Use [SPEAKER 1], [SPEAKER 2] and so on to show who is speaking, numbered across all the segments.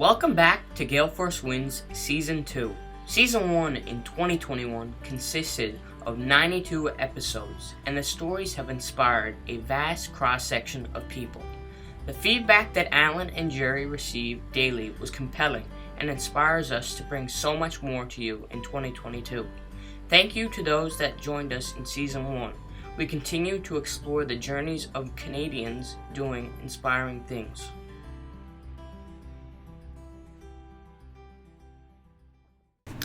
[SPEAKER 1] Welcome back to Gale Force Winds Season 2. Season 1 in 2021 consisted of 92 episodes, and the stories have inspired a vast cross-section of people. The feedback that Alan and Jerry received daily was compelling and inspires us to bring so much more to you in 2022. Thank you to those that joined us in Season 1. We continue to explore the journeys of Canadians doing inspiring things.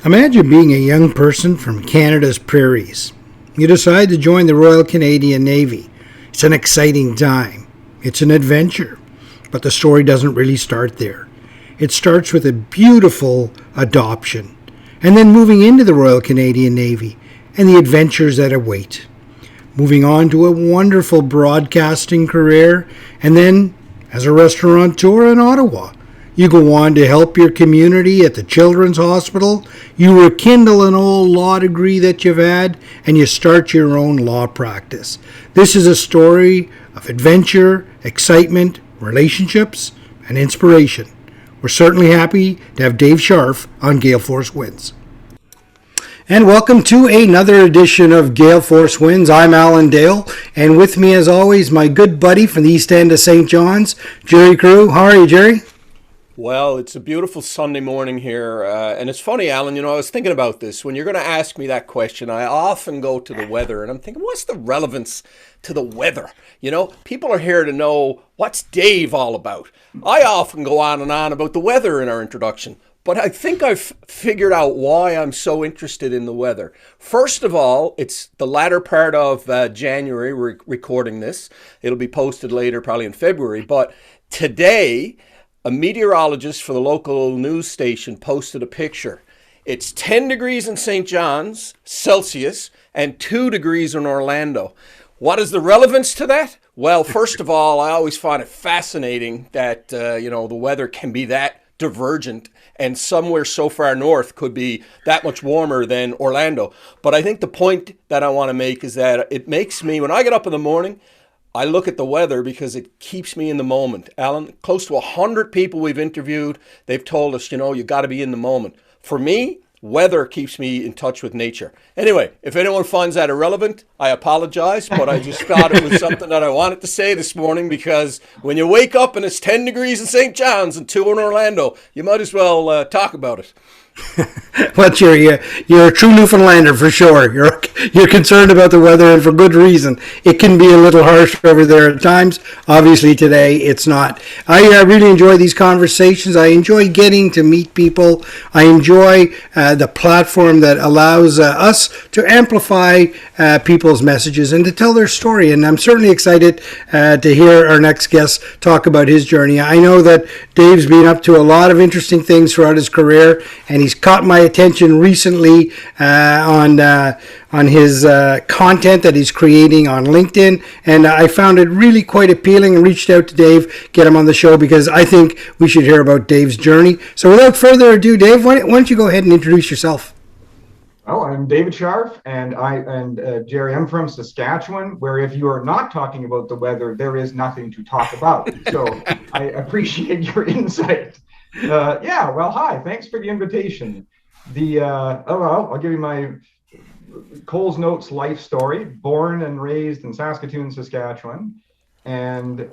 [SPEAKER 2] Imagine being a young person from Canada's prairies. You decide to join the Royal Canadian Navy. It's an exciting time. It's an adventure. But the story doesn't really start there. It starts with a beautiful adoption, and then moving into the Royal Canadian Navy and the adventures that await. Moving on to a wonderful broadcasting career, and then as a restaurateur in Ottawa. You go on to help your community at the Children's Hospital. You rekindle an old law degree that you've had, and you start your own law practice. This is a story of adventure, excitement, relationships, and inspiration. We're certainly happy to have Dave Scharf on Gale Force Winds. And welcome to another edition of Gale Force Winds. I'm Alan Dale, and with me as always, my good buddy from the East End of St. John's, Jerry Crew. How are you, Jerry?
[SPEAKER 3] Well, it's a beautiful Sunday morning here, and it's funny, Alan, I was thinking about this. When you're going to ask me that question, I often go to the weather, and I'm thinking, what's the relevance to the weather? People are here to know, what's Dave all about? I often go on and on about the weather in our introduction, but I think I've figured out why I'm so interested in the weather. First of all, it's the latter part of January, we're recording this. It'll be posted later, probably in February, but today, a meteorologist for the local news station posted a picture. It's 10 degrees in St. John's, Celsius, and 2 degrees in Orlando. What is the relevance to that? Well, first of all, I always find it fascinating that, the weather can be that divergent, and somewhere so far north could be that much warmer than Orlando. But I think the point that I want to make is that it makes me, when I get up in the morning, I look at the weather because it keeps me in the moment. Alan, close to 100 people we've interviewed, they've told us, you got to be in the moment. For me, weather keeps me in touch with nature. Anyway, if anyone finds that irrelevant, I apologize, but I just thought it was something that I wanted to say this morning because when you wake up and it's 10 degrees in St. John's and 2 in Orlando, you might as well talk about it.
[SPEAKER 2] Well, you're a true Newfoundlander for sure. You're concerned about the weather, and for good reason. It can be a little harsh over there at times. Obviously, today it's not. I really enjoy these conversations. I enjoy getting to meet people. I enjoy the platform that allows us to amplify people's messages and to tell their story. And I'm certainly excited to hear our next guest talk about his journey. I know that Dave's been up to a lot of interesting things throughout his career, and he's caught my attention recently on his content that he's creating on LinkedIn, and I found it really quite appealing and reached out to Dave, get him on the show, because I think we should hear about Dave's journey. So without further ado, Dave, why don't you go ahead and introduce yourself?
[SPEAKER 4] Oh, I'm David Scharf, and Jerry, I'm from Saskatchewan, where if you are not talking about the weather, there is nothing to talk about. So I appreciate your insight. Hi, thanks for the invitation. I'll give you my Coles Notes life story. Born and raised in Saskatoon, Saskatchewan, and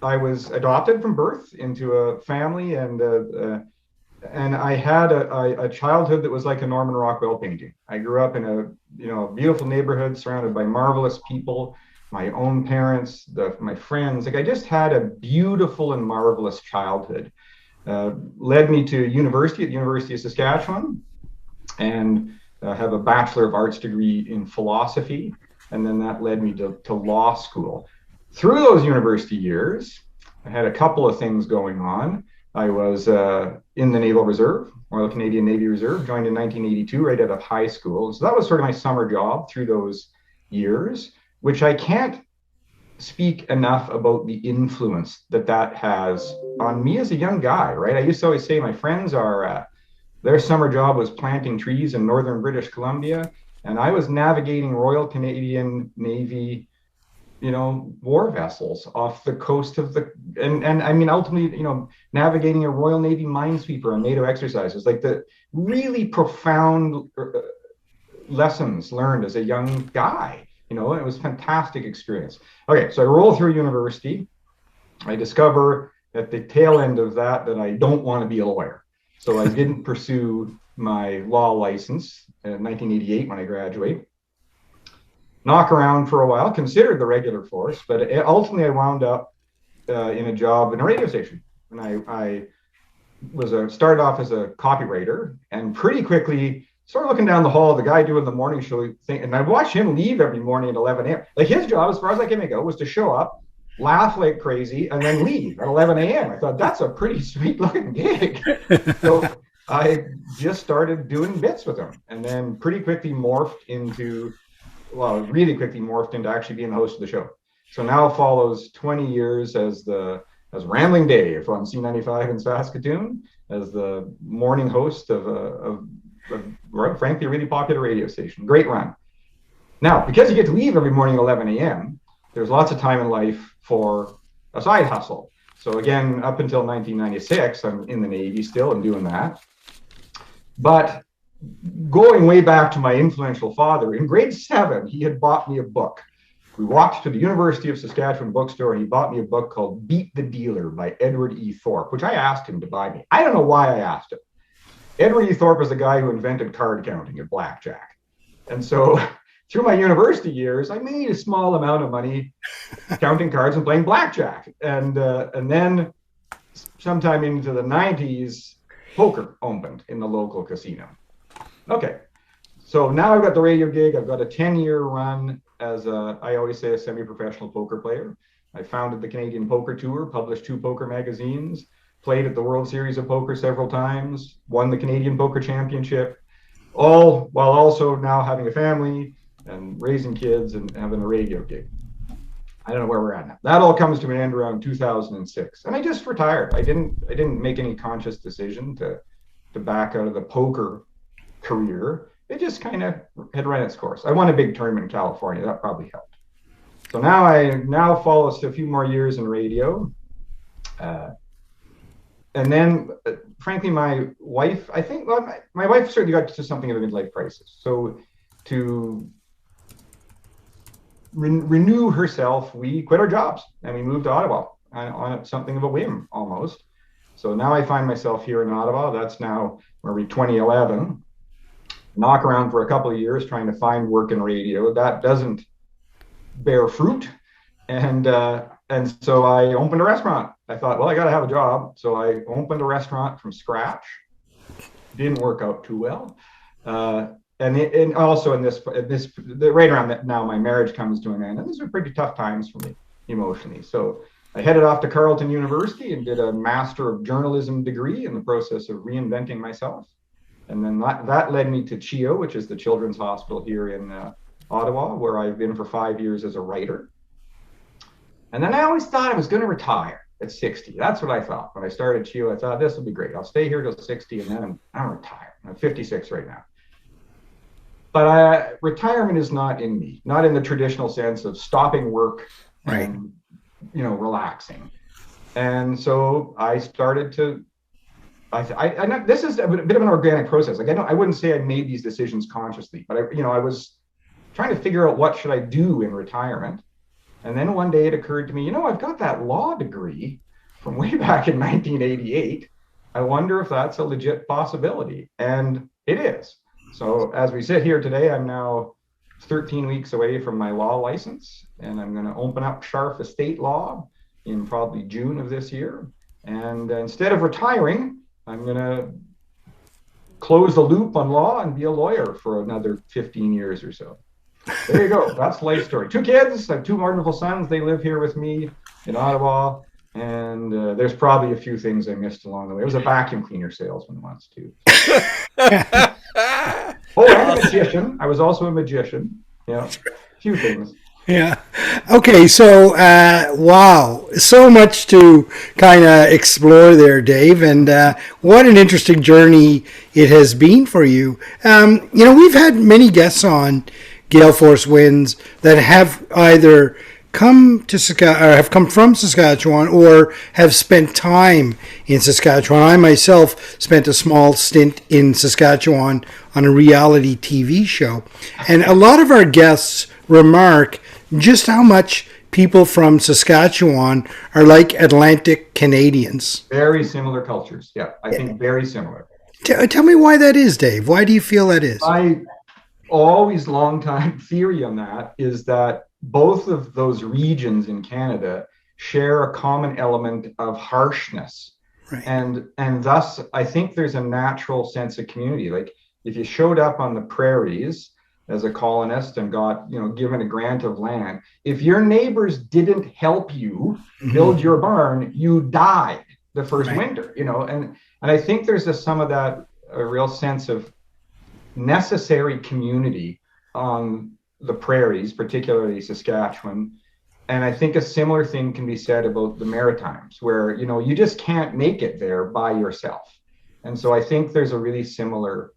[SPEAKER 4] I was adopted from birth into a family, and I had a childhood that was like a Norman Rockwell painting. I grew up in a beautiful neighborhood surrounded by marvelous people, my own parents, my friends. I just had a beautiful and marvelous childhood. Led me to university at the University of Saskatchewan, and have a Bachelor of Arts degree in philosophy, and then that led me to law school. Through those university years, I had a couple of things going on. I was in the Naval Reserve, Royal Canadian Navy Reserve, joined in 1982 right out of high school. So that was sort of my summer job through those years, which I can't speak enough about the influence that has on me as a young guy, right? I used to always say my friends their summer job was planting trees in northern British Columbia, and I was navigating Royal Canadian Navy war vessels off the coast of and I mean, ultimately, navigating a Royal Navy minesweeper on NATO exercises, like the really profound lessons learned as a young guy. It was a fantastic experience. Okay, so I roll through university. I discover at the tail end of that I don't want to be a lawyer. So I didn't pursue my law license in 1988 when I graduate. Knock around for a while, considered the regular force, but ultimately I wound up in a job in a radio station. And I started off as a copywriter, and pretty quickly started looking down the hall, the guy doing the morning show thing, and I watched him leave every morning at 11 a.m. Like, his job, as far as I can make out, was to show up, laugh like crazy, and then leave at 11 a.m. I thought, that's a pretty sweet looking gig. So I just started doing bits with him, and then really quickly morphed into actually being the host of the show. So now follows 20 years as Rambling Dave on C95 in Saskatoon, as the morning host of a frankly a really popular radio station. Great run. Now, because you get to leave every morning at 11 a.m., there's lots of time in life for a side hustle. So again, up until 1996, I'm in the Navy still and doing that. But going way back to my influential father, in grade 7, he had bought me a book. We walked to the University of Saskatchewan bookstore, and he bought me a book called Beat the Dealer by Edward E. Thorpe, which I asked him to buy me. I don't know why I asked him. Edward E. Thorpe was the guy who invented card counting at blackjack. And so through my university years, I made a small amount of money counting cards and playing blackjack. And then sometime into the 90s, poker opened in the local casino. Okay, so now I've got the radio gig. I've got a 10-year run as I always say, a semi-professional poker player. I founded the Canadian Poker Tour, published 2 poker magazines, played at the World Series of Poker several times, won the Canadian Poker Championship, all while also now having a family and raising kids and having a radio gig. I don't know where we're at now. That all comes to an end around 2006, and I just retired. I didn't make any conscious decision to back out of the poker career. It just kind of had run its course. I won a big tournament in California. That probably helped. So now I follow a few more years in radio. And then, frankly, my wife, my wife certainly got to something of a midlife crisis. So to renew herself, we quit our jobs and we moved to Ottawa on something of a whim almost. So now I find myself here in Ottawa. That's now maybe 2011. Knock around for a couple of years trying to find work in radio. That doesn't bear fruit. And so I opened a restaurant. I thought, well, I got to have a job. So I opened a restaurant from scratch. Didn't work out too well. And also in this right around that now, my marriage comes to an end. And these are pretty tough times for me emotionally. So I headed off to Carleton University and did a Master of Journalism degree in the process of reinventing myself. And then that led me to CHEO, which is the Children's Hospital here in Ottawa, where I've been for 5 years as a writer. And then I always thought I was going to retire at 60. That's what I thought. When I started CHEO, I thought, this will be great. I'll stay here till 60, and then I'm retired. I'm 56 right now. But retirement is not in me, not in the traditional sense of stopping work and, relaxing. And so I started to, this is a bit of an organic process. Like I wouldn't say I made these decisions consciously, but I was trying to figure out what should I do in retirement. And then one day it occurred to me, I've got that law degree from way back in 1988. I wonder if that's a legit possibility. And it is. So as we sit here today, I'm now 13 weeks away from my law license, and I'm going to open up Scharf Estate Law in probably June of this year. And instead of retiring, I'm going to close the loop on law and be a lawyer for another 15 years or so. There you go. That's the life story. 2 kids. I have 2 wonderful sons. They live here with me in Ottawa. And there's probably a few things I missed along the way. I was a vacuum cleaner salesman once, too. And a magician. I was also a magician. A few things.
[SPEAKER 2] Yeah. Okay. So, wow. So much to kind of explore there, Dave. And what an interesting journey it has been for you. We've had many guests on Gale Force Winds that have either come to or have come from Saskatchewan or have spent time in Saskatchewan. I myself spent a small stint in Saskatchewan on a reality TV show. And a lot of our guests remark just how much people from Saskatchewan are like Atlantic Canadians.
[SPEAKER 4] Very similar cultures. Yeah, I think very similar.
[SPEAKER 2] Tell me why that is, Dave. Why do you feel that is?
[SPEAKER 4] I always long time theory on that is that both of those regions in Canada share a common element of harshness.
[SPEAKER 2] Right.
[SPEAKER 4] And thus I think there's a natural sense of community. Like if you showed up on the prairies as a colonist and got, given a grant of land, if your neighbors didn't help you build your barn, you died the first winter, and I think there's some of that, a real sense of necessary community on the prairies, particularly Saskatchewan. And I think a similar thing can be said about the Maritimes, where, you just can't make it there by yourself. And so I think there's a really similar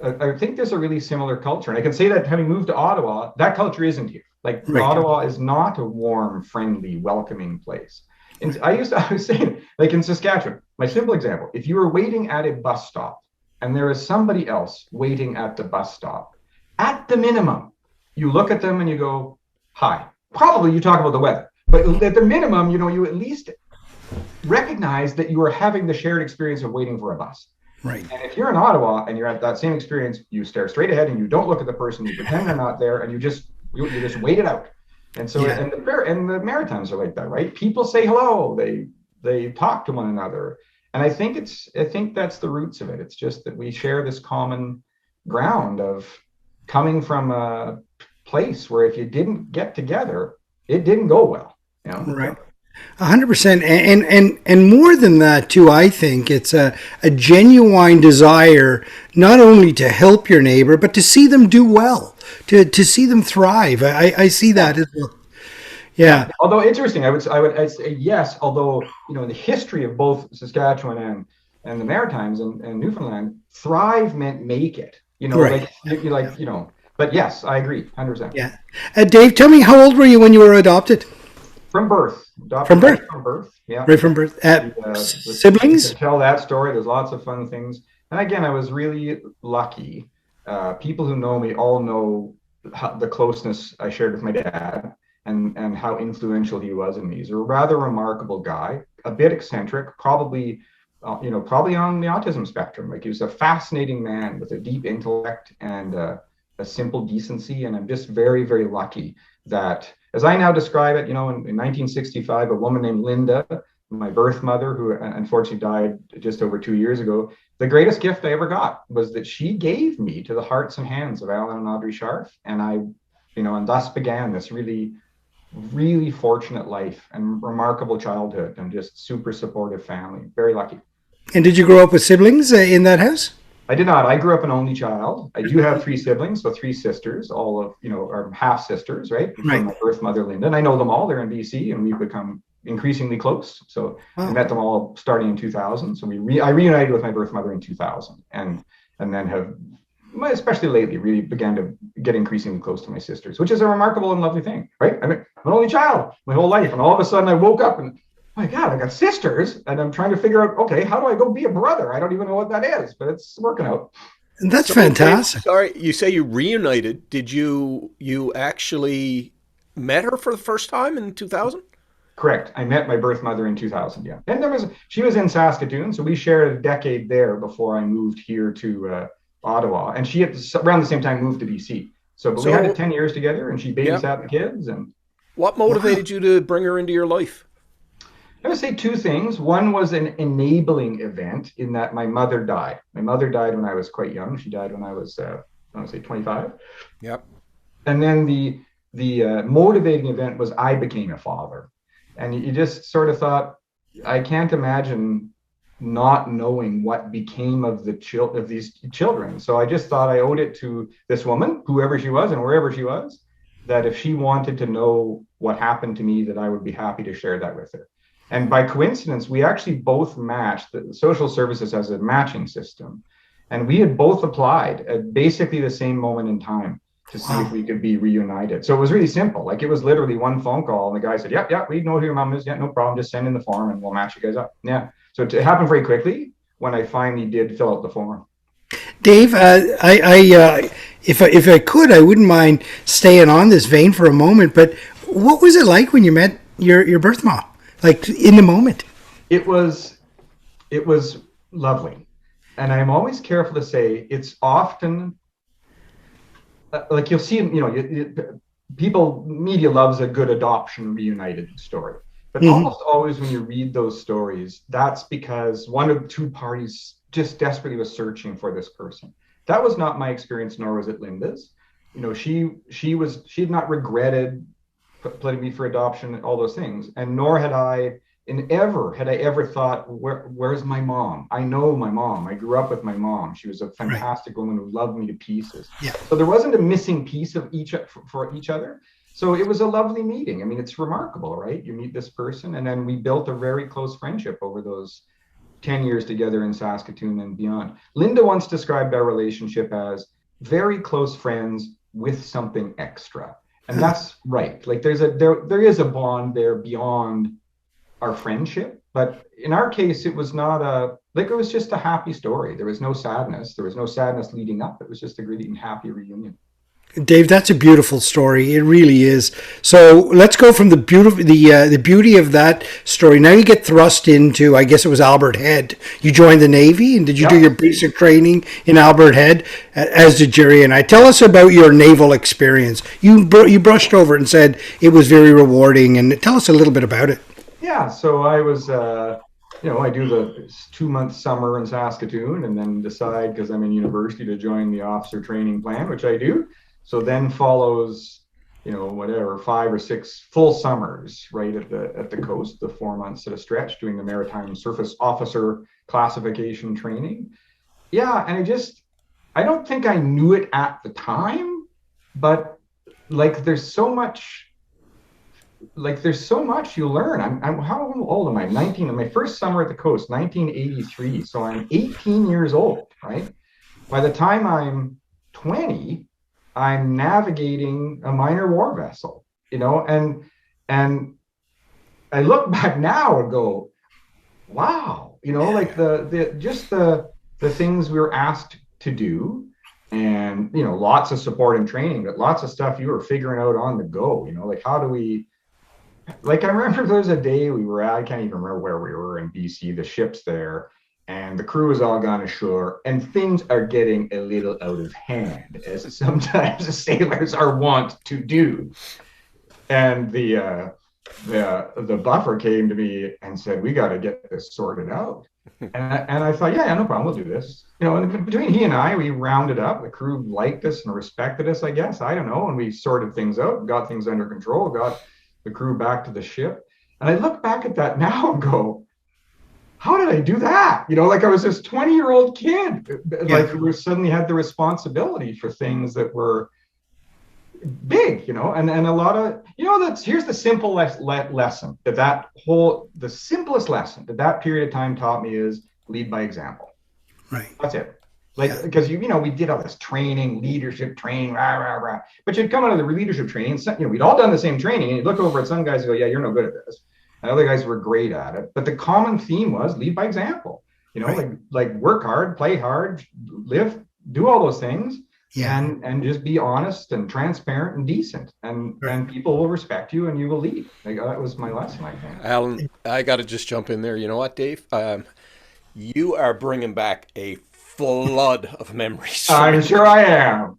[SPEAKER 4] culture. And I can say that having moved to Ottawa, that culture isn't here. Like Ottawa is not a warm, friendly, welcoming place. And I was saying, like in Saskatchewan, my simple example, if you were waiting at a bus stop and there is somebody else waiting at the bus stop, at the minimum, you look at them and you go, hi. Probably you talk about the weather, but at the minimum, you at least recognize that you are having the shared experience of waiting for a bus.
[SPEAKER 2] Right.
[SPEAKER 4] And if you're in Ottawa and you're at that same experience, you stare straight ahead and you don't look at the person, you pretend they're not there, and you just wait it out. And so, and the Maritimes are like that, right? People say hello, they talk to one another, and I think that's the roots of it. It's just that we share this common ground of coming from a place where if you didn't get together, it didn't go well.
[SPEAKER 2] Right. 100%. And more than that too, I think it's a genuine desire not only to help your neighbor, but to see them do well, to see them thrive. I see that as well. Yeah.
[SPEAKER 4] Although interesting, I'd say yes. Although in the history of both Saskatchewan and the Maritimes and Newfoundland, thrive meant make it. But yes, I agree, 100%.
[SPEAKER 2] Yeah. Dave, tell me, how old were you when you were adopted?
[SPEAKER 4] From birth.
[SPEAKER 2] From birth?
[SPEAKER 4] From birth, yeah.
[SPEAKER 2] Right from birth. Siblings?
[SPEAKER 4] To tell that story, there's lots of fun things. And again, I was really lucky. People who know me all know the closeness I shared with my dad and how influential he was in me. He's a rather remarkable guy, a bit eccentric, probably on the autism spectrum. Like he was a fascinating man with a deep intellect and a simple decency. And I'm just very, very lucky that, as I now describe it, in 1965, a woman named Linda, my birth mother, who unfortunately died just over 2 years ago, the greatest gift I ever got was that she gave me to the hearts and hands of Alan and Audrey Scharf. And and thus began this really, really fortunate life and remarkable childhood and just super supportive family. Very lucky.
[SPEAKER 2] And did you grow up with siblings in that house?
[SPEAKER 4] I did not. I grew up an only child. I do have 3 siblings, so 3 sisters, all of, are half sisters, right? From my birth mother, Linda. And I know them all. They're in BC, and we've become increasingly close. So I met them all starting in 2000. So I reunited with my birth mother in 2000 and then have, especially lately, really began to get increasingly close to my sisters, which is a remarkable and lovely thing, right? I'm an only child my whole life. And all of a sudden I woke up and, my God, I got sisters, and I'm trying to figure out, okay, how do I go be a brother? I don't even know what that is, but it's working out.
[SPEAKER 2] That's fantastic.
[SPEAKER 3] Sorry, you say you reunited. Did you actually met her for the first time in 2000?
[SPEAKER 4] Correct. I met my birth mother in 2000, yeah. And she was in Saskatoon, so we shared a decade there before I moved here to Ottawa. And she, around the same time, moved to BC. But we had 10 years together, and she babysat the kids. And
[SPEAKER 3] what motivated you to bring her into your life?
[SPEAKER 4] I would say 2 things. One was an enabling event in that my mother died. My mother died when I was quite young. She died when I was, I want to say 25.
[SPEAKER 3] Yep.
[SPEAKER 4] And then the motivating event was I became a father. And you just sort of thought, I can't imagine not knowing what became of these children. So I just thought I owed it to this woman, whoever she was and wherever she was, that if she wanted to know what happened to me, that I would be happy to share that with her. And by coincidence, we actually both matched. The social services has a matching system. And we had both applied at basically the same moment in time. to see if we could be reunited. So it was really simple. Like, it was literally one phone call, and the guy said, "Yep, we know who your mom is. Yeah, no problem. Just send in the form, and we'll match you guys up." Yeah. So it happened very quickly when I finally did fill out the form.
[SPEAKER 2] Dave, if I could, I wouldn't mind staying on this vein for a moment. But what was it like when you met your birth mom? Like, in the moment?
[SPEAKER 4] It was lovely, and I'm always careful to say it's often like you'll see, people, media loves a good adoption reunited story, but almost always when you read those stories, that's because one of two parties just desperately was searching for this person. That was not my experience, nor was it Linda's. She had not regretted putting me for adoption, all those things, and nor had I ever thought, where's my mom? I know my mom. I grew up with my mom. She was a fantastic woman who loved me to pieces.
[SPEAKER 2] Yeah.
[SPEAKER 4] So there wasn't a missing piece of for each other. So it was a lovely meeting. I mean, it's remarkable, right? You meet this person, and then we built a very close friendship over those 10 years together in Saskatoon and beyond. Linda once described our relationship as very close friends with something extra. And that's right. Like, there is a bond there beyond our friendship, but in our case, it was not it was just a happy story. There was no sadness. There was no sadness leading up. It was just a really happy reunion.
[SPEAKER 2] Dave, that's a beautiful story. It really is. So let's go from the beauty of that story. Now you get thrust into, I guess it was Albert Head. You joined the Navy, and did you do your basic training in Albert Head, as did Jerry and I? Tell us about your naval experience. You brushed over it and said it was very rewarding, and tell us a little bit about it.
[SPEAKER 4] Yeah, so I was, I do the 2-month summer in Saskatoon, and then decide, because I'm in university, to join the officer training plan, which I do. So then follows, 5 or 6 full summers right at the coast, the 4 months at a stretch, doing the maritime surface officer classification training. Yeah, and I don't think I knew it at the time, but there's so much you learn. I'm how old am I? 19. My first summer at the coast, 1983. So I'm 18 years old, right? By the time I'm 20, I'm navigating a minor war vessel, and I look back now and go, wow, the things we were asked to do, and lots of support and training, but lots of stuff you were figuring out on the go. How do we? I remember there was a day I can't even remember where we were in BC, the ship's there, and the crew has all gone ashore, and things are getting a little out of hand, as sometimes the sailors are wont to do. And the buffer came to me and said, "We got to get this sorted out." And I thought, yeah, no problem, we'll do this. And between he and I, we rounded up. The crew liked us and respected us, I guess. I don't know. And we sorted things out, got things under control, got the crew back to the ship. And I look back at that now and go, how did I do that? I was this 20-year-old kid, who suddenly had the responsibility for things that were big, and a lot of, here's the simple lesson the simplest lesson that period of time taught me is lead by example.
[SPEAKER 2] Right.
[SPEAKER 4] That's it. Because we did all this training, leadership training, but you'd come out of the leadership training, we'd all done the same training, and you'd look over at some guys and go, yeah, you're no good at this. And other guys were great at it. But the common theme was lead by example. Work hard, play hard, live, do all those things, and just be honest and transparent and decent. And people will respect you and you will lead. That was my lesson, I think.
[SPEAKER 3] Alan, I got to just jump in there. You know what, Dave? You are bringing back a flood of memories.
[SPEAKER 4] I'm sure I am.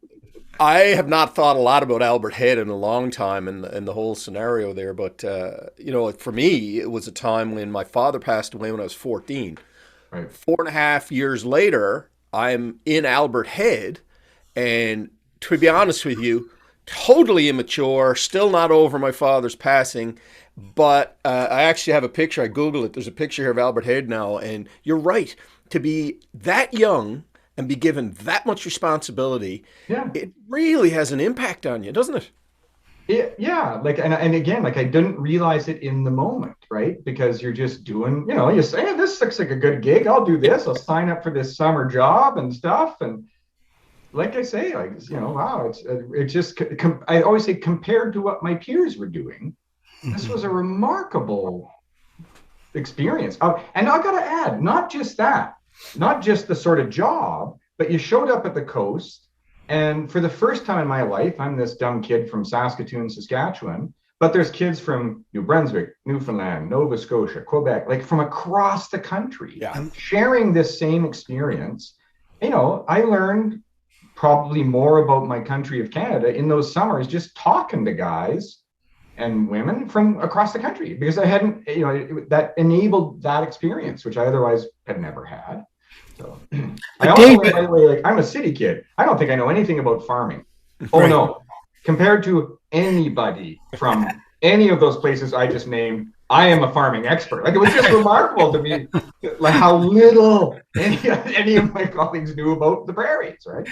[SPEAKER 3] I have not thought a lot about Albert Head in a long time and the whole scenario there. But, for me, it was a time when my father passed away when I was 14.
[SPEAKER 4] Right.
[SPEAKER 3] 4.5 years later, I'm in Albert Head. And to be honest with you, totally immature, still not over my father's passing. But I actually have a picture. I Googled it. There's a picture here of Albert Head now. And you're right. To be that young and be given that much responsibility, it really has an impact on you, doesn't it?
[SPEAKER 4] Yeah. And again, I didn't realize it in the moment, right? Because you're just doing, you say, hey, this looks like a good gig. I'll do this. I'll sign up for this summer job and stuff. And like I say, like, wow, it's just, I always say, compared to what my peers were doing, this was a remarkable experience. And I got to add, not just that, not just the sort of job, but you showed up at the coast. And for the first time in my life, I'm this dumb kid from Saskatoon, Saskatchewan, but there's kids from New Brunswick, Newfoundland, Nova Scotia, Quebec, like from across the country, sharing this same experience. I learned probably more about my country of Canada in those summers, just talking to guys and women from across the country, because I hadn't, that enabled that experience, which I otherwise had never had. So I also learned, by the way, like, I'm a city kid. I don't think I know anything about farming. Oh, right. No. Compared to anybody from any of those places I just named, I am a farming expert. Like, it was just remarkable to me, like, how little any of my colleagues knew about the prairies, right?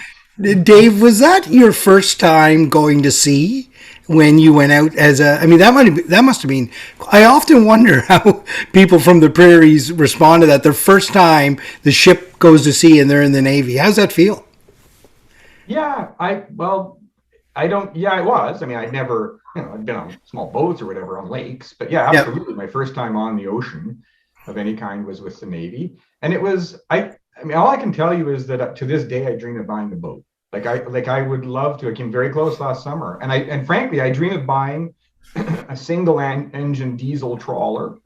[SPEAKER 2] Dave, was that your first time going to sea when you went out that must have been, I often wonder how people from the prairies respond to that. Their first time the ship goes to sea and they're in the Navy. How's that feel?
[SPEAKER 4] Yeah, it was. I mean, I'd never, I'd been on small boats or whatever on lakes, but yeah, absolutely. Yep. My first time on the ocean of any kind was with the Navy. And it was, I mean, all I can tell you is that to this day, I dream of buying a boat. I would love to. I came very close last summer, and frankly, I dream of buying a single engine diesel trawler,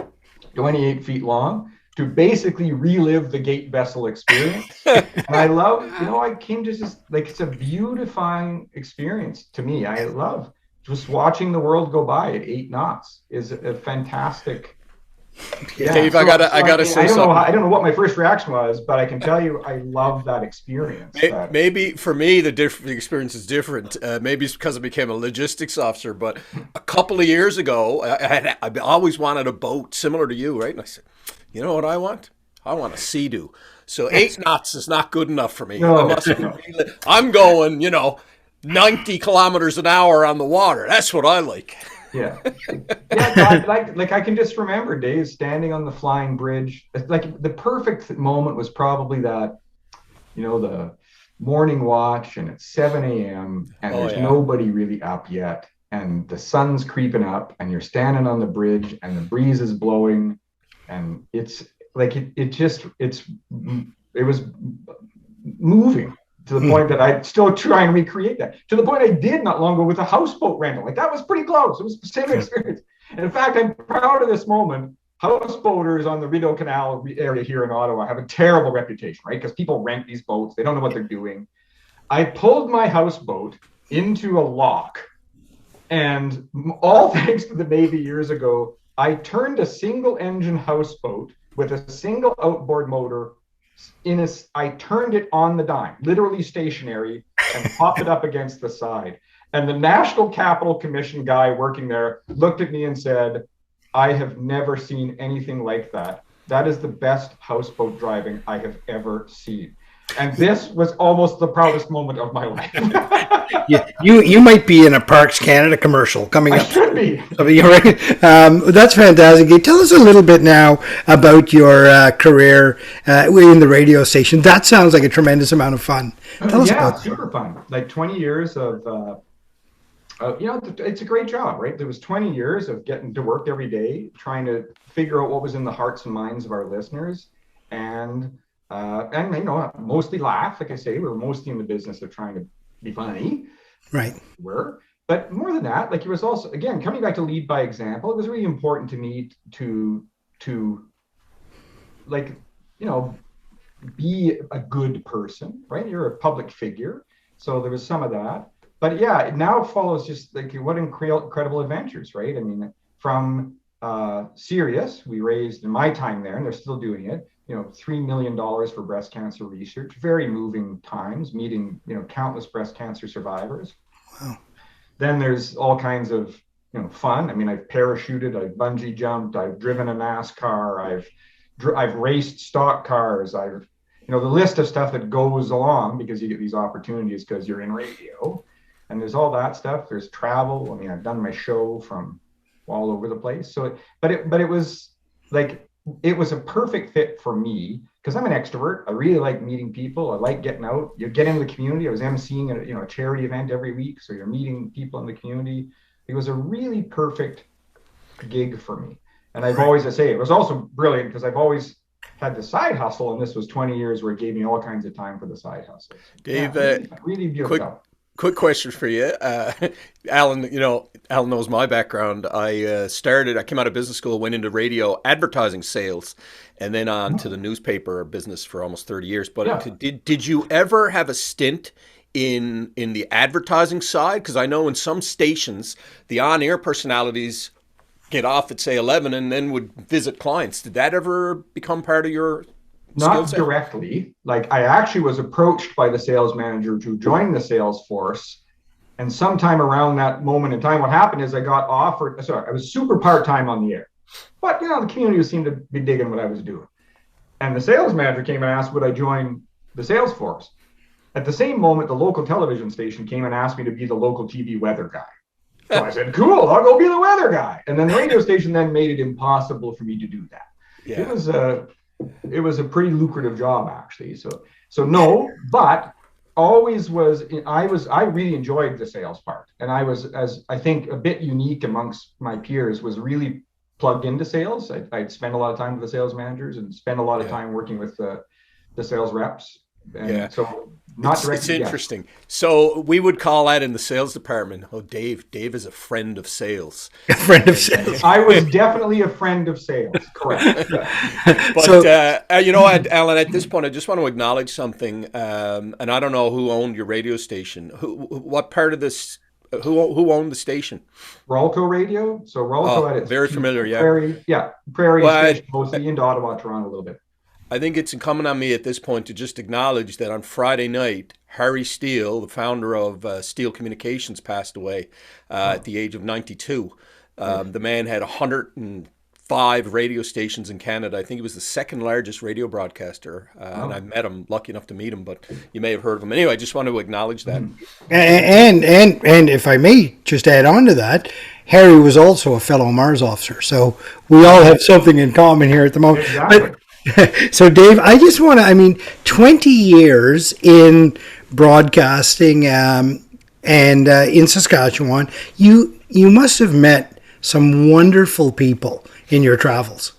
[SPEAKER 4] 28 feet long, to basically relive the gate vessel experience. And I love, I came to just, like, it's a beautifying experience to me. I love just watching the world go by at 8 knots is a fantastic.
[SPEAKER 3] Yeah. Dave, I gotta say something.
[SPEAKER 4] I don't know what my first reaction was, but I can tell you I love that experience.
[SPEAKER 3] Maybe for me the experience is different. Maybe it's because I became a logistics officer. But a couple of years ago, I always wanted a boat similar to you, right? And I said, you know what I want? I want a Sea-Doo. So 8 knots is not good enough for me.
[SPEAKER 4] No.
[SPEAKER 3] I'm going, 90 kilometers an hour on the water. That's what I like.
[SPEAKER 4] Yeah. Yeah, like I can just remember Dave standing on the flying bridge. Like, the perfect moment was probably that, the morning watch, and it's 7 a.m. and there's nobody really up yet, and the sun's creeping up, and you're standing on the bridge, and the breeze is blowing, and it's like it was moving. To the point that I still try and recreate that. To the point I did not long ago with a houseboat rental. Like, that was pretty close. It was the same experience. And in fact, I'm proud of this moment. Houseboaters on the Rideau Canal area here in Ottawa have a terrible reputation, right? Because people rent these boats. They don't know what they're doing. I pulled my houseboat into a lock. And all thanks to the Navy years ago, I turned a single engine houseboat with a single outboard motor. I turned it on the dime, literally stationary, and popped it up against the side. And the National Capital Commission guy working there looked at me and said, I have never seen anything like that. That is the best houseboat driving I have ever seen. And this was almost the proudest moment of my life.
[SPEAKER 2] Yeah, you might be in a Parks Canada commercial coming up.
[SPEAKER 4] I should be.
[SPEAKER 2] Right? That's fantastic. Tell us a little bit now about your career in the radio station. That sounds like a tremendous amount of fun. Tell us about
[SPEAKER 4] super fun. Like 20 years of, it's a great job, right? There was 20 years of getting to work every day, trying to figure out what was in the hearts and minds of our listeners, and mostly laugh. Like I say, we're mostly in the business of trying to be funny,
[SPEAKER 2] right?
[SPEAKER 4] But more than that, like, it was also, again, coming back to lead by example. It was really important to me to like, be a good person, right? You're a public figure, so there was some of that. But yeah, it now follows just like what incredible adventures, right? I mean, from Sirius, we raised in my time there, and they're still doing it, $3 million for breast cancer research. Very moving times, meeting, countless breast cancer survivors.
[SPEAKER 2] Wow.
[SPEAKER 4] Then there's all kinds of, fun. I mean, I've parachuted, I've bungee jumped, I've driven a NASCAR, I've raced stock cars, the list of stuff that goes along, because you get these opportunities because you're in radio. And there's all that stuff. There's travel. I mean, I've done my show from all over the place. So, but it was like, it was a perfect fit for me because I'm an extrovert. I really like meeting people. I like getting out. You get into the community. I was emceeing a charity event every week, so you're meeting people in the community. It was a really perfect gig for me. And I've always, I say, it was also brilliant because I've always had the side hustle, and this was 20 years where it gave me all kinds of time for the side hustle.
[SPEAKER 3] Dave,
[SPEAKER 4] really beautiful.
[SPEAKER 3] Quick question for you, Alan. Alan knows my background. I came out of business school, went into radio advertising sales, and then on to the newspaper business for almost 30 years. But did you ever have a stint in the advertising side? Because I know in some stations, the on-air personalities get off at say 11 and then would visit clients. Did that ever become part of your
[SPEAKER 4] Not directly. Like, I actually was approached by the sales manager to join the sales force. And sometime around that moment in time, what happened is I got offered, I was super part-time on the air. But, the community seemed to be digging what I was doing. And the sales manager came and asked, would I join the sales force? At the same moment, the local television station came and asked me to be the local TV weather guy. So I said, cool, I'll go be the weather guy. And then the radio station then made it impossible for me to do that. Yeah. It was a pretty lucrative job, actually. So no, but always I really enjoyed the sales part. And I was, as I think, a bit unique amongst my peers, was really plugged into sales. I'd spend a lot of time with the sales managers and spend a lot of time working with the sales reps. And so not directly.
[SPEAKER 3] It's interesting. So we would call that in the sales department, Dave is a friend of sales.
[SPEAKER 2] A friend of sales.
[SPEAKER 4] I was definitely a friend of sales. Correct.
[SPEAKER 3] But you know what, Alan, at this point, I just want to acknowledge something. And I don't know who owned your radio station. What part of this? Who owned the station?
[SPEAKER 4] Ralco Radio. So Ralco had its
[SPEAKER 3] very familiar.
[SPEAKER 4] Prairie station, mostly into Ottawa, Toronto, a little bit.
[SPEAKER 3] I think it's incumbent on me at this point to just acknowledge that on Friday night, Harry Steele, the founder of Steele Communications, passed away at the age of 92. The man had 105 radio stations in Canada. I think he was the second largest radio broadcaster. And I met him, lucky enough to meet him, but you may have heard of him. Anyway, I just want to acknowledge that.
[SPEAKER 2] And if I may just add on to that, Harry was also a fellow Mars officer. So we all have something in common here at the moment.
[SPEAKER 4] Exactly.
[SPEAKER 2] So, Dave, I just want to, 20 years in broadcasting and in Saskatchewan, you must have met some wonderful people in your travels.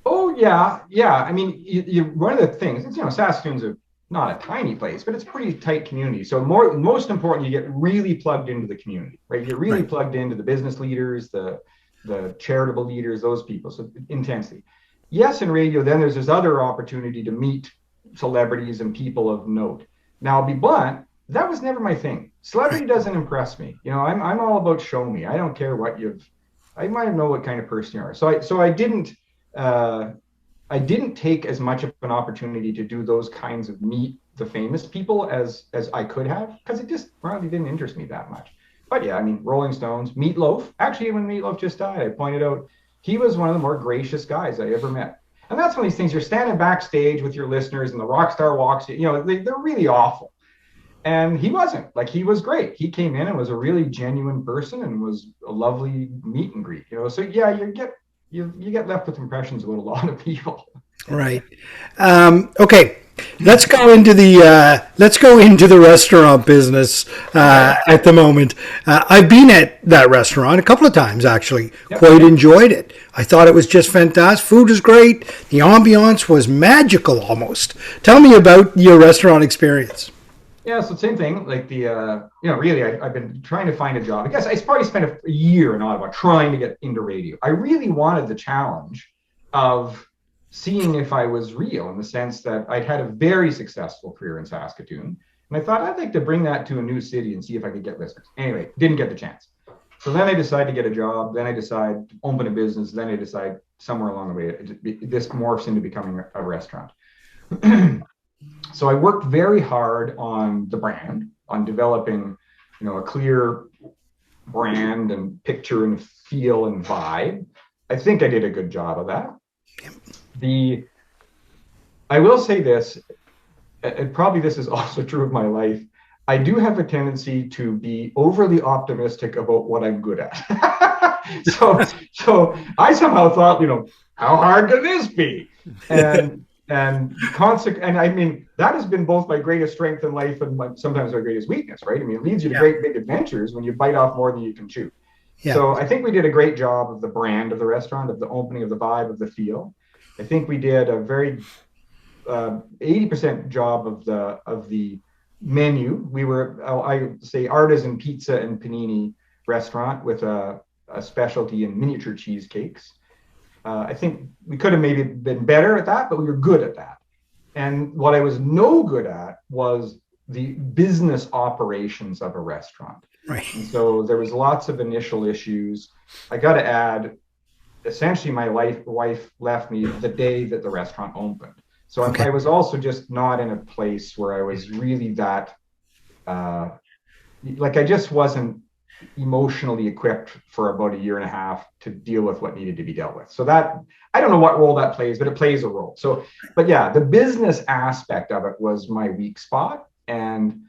[SPEAKER 4] Oh, yeah. I mean, one of the things, Saskatoon's not a tiny place, but it's a pretty tight community. So most important, you get really plugged into the community, right? You're really plugged into the business leaders, the charitable leaders, those people, so intensely. Yes, in radio, then there's this other opportunity to meet celebrities and people of note. Now, I'll be blunt, that was never my thing. Celebrity doesn't impress me. I'm all about show me. I don't care what I might know what kind of person you are. So I didn't take as much of an opportunity to do those kinds of meet the famous people as I could have, because it just really didn't interest me that much. But yeah, Rolling Stones, Meatloaf. Actually, when Meatloaf just died, I pointed out, he was one of the more gracious guys I ever met. And that's one of these things, you're standing backstage with your listeners and the rock star walks, they're really awful. And he wasn't. He was great. He came in and was a really genuine person and was a lovely meet and greet. So yeah, you get left with impressions about a lot of people.
[SPEAKER 2] Right. Okay. Let's go into the restaurant business at the moment. I've been at that restaurant a couple of times, actually. Yep. Quite enjoyed it. I thought it was just fantastic. Food was great. The ambiance was magical almost. Tell me about your restaurant experience.
[SPEAKER 4] Yeah, so same thing. Really, I've been trying to find a job. I guess I probably spent a year in Ottawa trying to get into radio. I really wanted the challenge of seeing if I was real, in the sense that I'd had a very successful career in Saskatoon. And I thought I'd like to bring that to a new city and see if I could get listeners. Anyway, didn't get the chance. So then I decided to get a job. Then I decided to open a business. Then I decided somewhere along the way, this morphs into becoming a restaurant. So I worked very hard on the brand, on developing, a clear brand and picture and feel and vibe. I think I did a good job of that. I will say this, and probably this is also true of my life. I do have a tendency to be overly optimistic about what I'm good at. So I somehow thought, how hard could this be? And And I mean, that has been both my greatest strength in life and sometimes my greatest weakness, right? I mean, it leads you to
[SPEAKER 2] Yeah.
[SPEAKER 4] great big adventures when you bite off more than you can chew.
[SPEAKER 2] Yeah.
[SPEAKER 4] So I think we did a great job of the brand of the restaurant, of the opening, of the vibe, of the feel. I think we did a very 80% job of the menu. We were, I say, artisan pizza and panini restaurant with a specialty in miniature cheesecakes. I think we could have maybe been better at that, but we were good at that. And what I was no good at was the business operations of a restaurant.
[SPEAKER 2] Right.
[SPEAKER 4] And so there was lots of initial issues. I got to add, essentially, my wife left me the day that the restaurant opened. So
[SPEAKER 2] Okay.
[SPEAKER 4] I was also just not in a place where I was really that, like I just wasn't emotionally equipped for about a year and a half to deal with what needed to be dealt with. So that, I don't know what role that plays, but it plays a role. So, but yeah, the business aspect of it was my weak spot, and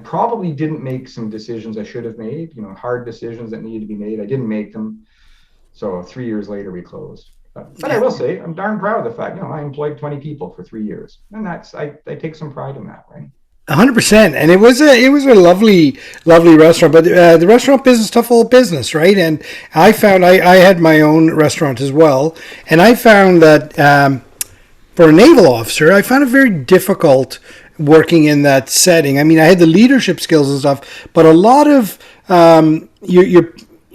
[SPEAKER 4] probably didn't make some decisions I should have made, hard decisions that needed to be made. I didn't make them. So 3 years later, we closed. But I will say, I'm darn proud of the fact, I employed 20 people for 3 years, and I take some pride in that, right?
[SPEAKER 2] 100%, and it was a lovely restaurant, but the restaurant business is tough old business, right? And I found I had my own restaurant as well, and I found that for a naval officer, I found it very difficult working in that setting. I mean, I had the leadership skills and stuff, but a lot of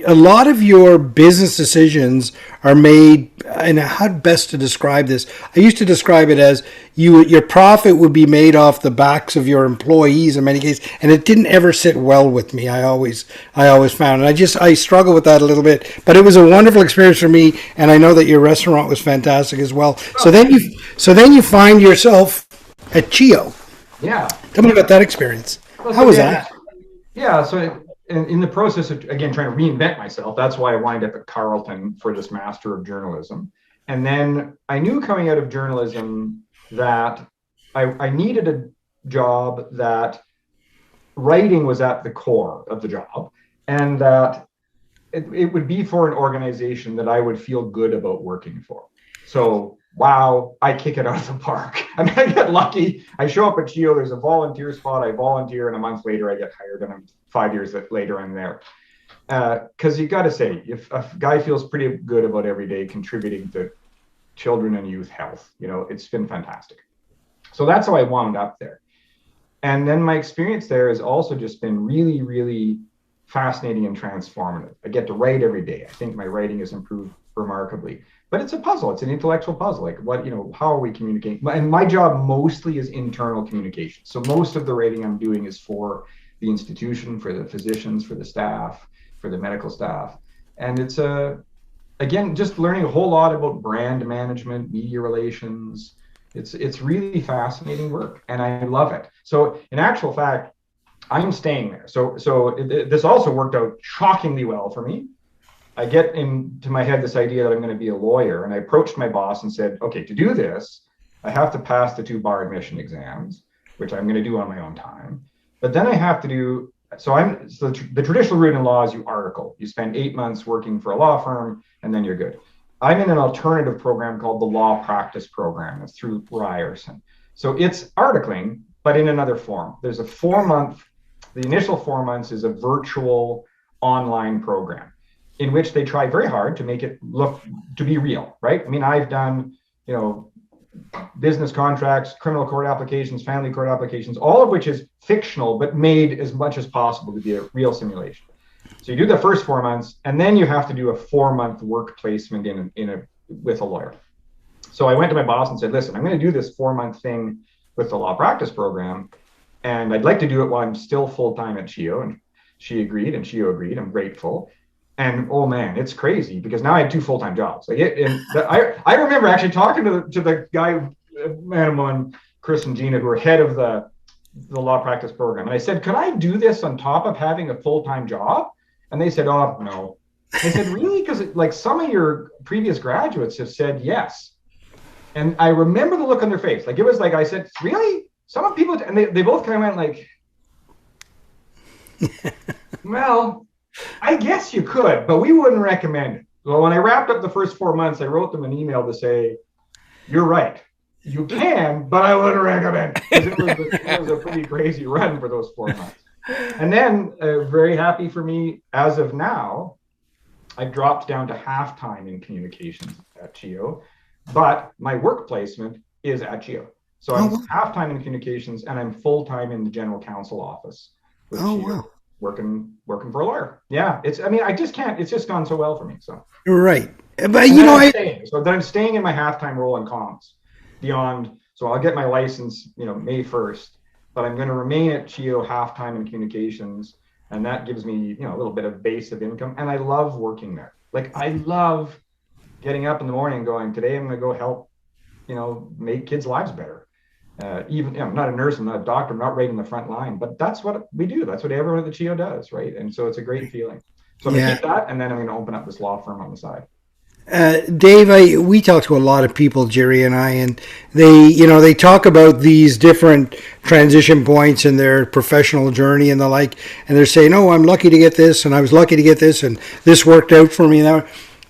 [SPEAKER 2] a lot of your business decisions are made, and how best to describe this? I used to describe it as your profit would be made off the backs of your employees in many cases, and it didn't ever sit well with me. I always found, and I struggle with that a little bit. But it was a wonderful experience for me, and I know that your restaurant was fantastic as well. So then you find yourself at Chio.
[SPEAKER 4] Yeah.
[SPEAKER 2] Tell me about that experience. How was that?
[SPEAKER 4] Yeah, so in the process of, again, trying to reinvent myself, that's why I wind up at Carleton for this Master of Journalism. And then I knew coming out of journalism that I needed a job that writing was at the core of the job, and that it would be for an organization that I would feel good about working for. So, wow, I kick it out of the park. I mean, I get lucky. I show up at Chio, there's a volunteer spot, I volunteer, and a month later I get hired, and I'm 5 years later I'm there. Because you got to say, if a guy feels pretty good about every day contributing to children and youth health, it's been fantastic. So that's how I wound up there. And then my experience there has also just been really, really fascinating and transformative. I get to write every day. I think my writing has improved remarkably. But it's a puzzle. It's an intellectual puzzle. Like how are we communicating? And my job mostly is internal communication. So most of the writing I'm doing is for the institution, for the physicians, for the staff, for the medical staff. And it's again, just learning a whole lot about brand management, media relations. It's really fascinating work, and I love it. So in actual fact, I'm staying there. So this also worked out shockingly well for me. I get into my head this idea that I'm going to be a lawyer, and I approached my boss and said, okay, to do this, I have to pass the 2 bar admission exams, which I'm going to do on my own time. But then I have to do, the traditional route in law is you article. You spend 8 months working for a law firm, and then you're good. I'm in an alternative program called the Law Practice Program. It's through Ryerson. So it's articling, but in another form. There's a 4-month, the initial 4 months is a virtual online program in which they try very hard to make it look to be real, right? I mean, I've done, business contracts, criminal court applications, family court applications, all of which is fictional, but made as much as possible to be a real simulation. So you do the first 4 months, and then you have to do a 4-month work placement with a lawyer. So I went to my boss and said, listen, I'm going to do this 4-month thing with the law practice program, and I'd like to do it while I'm still full-time at Chio. And she agreed, and Chio agreed. I'm grateful. And oh man, it's crazy because now I had 2 full-time jobs. I remember actually talking to the guy, man and woman, Chris and Gina, who are head of the law practice program. And I said, could I do this on top of having a full-time job? And they said, oh, no. I said, really? Because like some of your previous graduates have said yes. And I remember the look on their face. Like it was like, I said, really? Some of people, and they both kind of went like, well, I guess you could, but we wouldn't recommend it. Well, when I wrapped up the first 4 months, I wrote them an email to say, you're right. You can, but I wouldn't recommend, because it was a pretty crazy run for those 4 months. And then, very happy for me, as of now, I've dropped down to half-time in communications at CHEO, but my work placement is at CHEO. So I'm half-time in communications, and I'm full-time in the general counsel office with CHEO,
[SPEAKER 2] wow.
[SPEAKER 4] working for a lawyer. Yeah, I just can't. It's just gone so well for me. So
[SPEAKER 2] Right. But
[SPEAKER 4] I'm staying in my half-time role in comms beyond. So I'll get my license, May 1st, but I'm going to remain at CHEO half-time in communications, and that gives me, a little bit of base of income. And I love working there. Like, I love getting up in the morning and going, today I'm going to go help, make kids' lives better. Even, I'm not a nurse, I'm not a doctor, I'm not right in the front line, but that's what we do. That's what everyone at the CHEO does, right? And so it's a great feeling. So I'm going to keep that, and then I'm going to open up this law firm on the side.
[SPEAKER 2] Dave, we talk to a lot of people, Jerry and I, and they talk about these different transition points in their professional journey and the like, and they're saying, "Oh, I'm lucky to get this, and I was lucky to get this, and this worked out for me."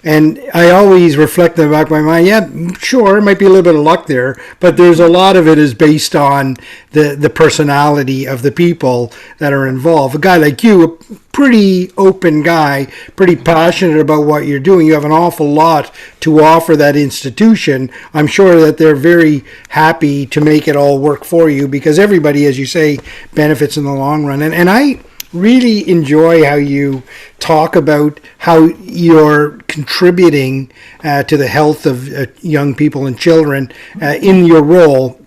[SPEAKER 2] And I always reflect in the back of my mind, yeah, sure, it might be a little bit of luck there, but there's a lot of it is based on the personality of the people that are involved. A guy like you, a pretty open guy, pretty passionate about what you're doing. You have an awful lot to offer that institution. I'm sure that they're very happy to make it all work for you, because everybody, as you say, benefits in the long run. And I really enjoy how you talk about how you're contributing to the health of young people and children in your role,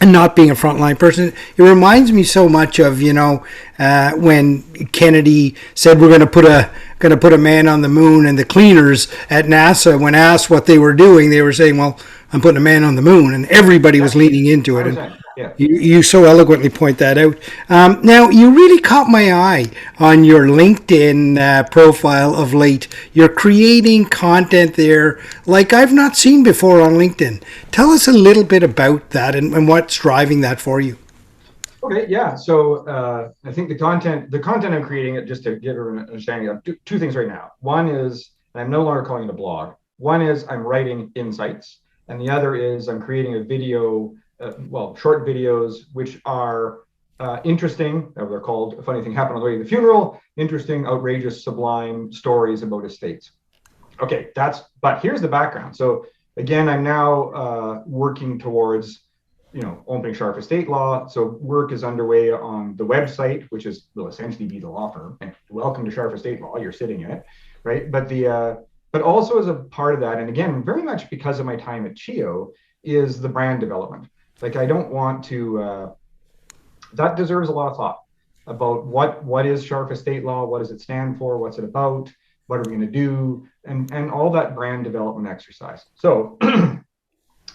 [SPEAKER 2] and not being a frontline person. It reminds me so much of, when Kennedy said we're going to put a man on the moon, and the cleaners at NASA, when asked what they were doing, they were saying, well, I'm putting a man on the moon, and everybody was leaning into it. And you so eloquently point that out. Now, you really caught my eye on your LinkedIn profile of late. You're creating content there like I've not seen before on LinkedIn. Tell us a little bit about that and what's driving that for you.
[SPEAKER 4] Okay, yeah. So I think the content I'm creating, just to give everyone an understanding of two things right now. One is, and I'm no longer calling it a blog. One is I'm writing insights, and the other is I'm creating a video, short videos, which are interesting. They're called "A Funny Thing Happened on the Way to the Funeral," interesting, outrageous, sublime stories about estates. Okay, but here's the background. So again, I'm now working towards opening Scharf Estate Law. So work is underway on the website, which will essentially be the law firm. And welcome to Scharf Estate Law. You're sitting in it, right? But also as a part of that, and again, very much because of my time at CHEO, is the brand development. Like, I don't want to. That deserves a lot of thought about what is Scharf Estate Law, what does it stand for, what's it about, what are we going to do, and all that brand development exercise. So.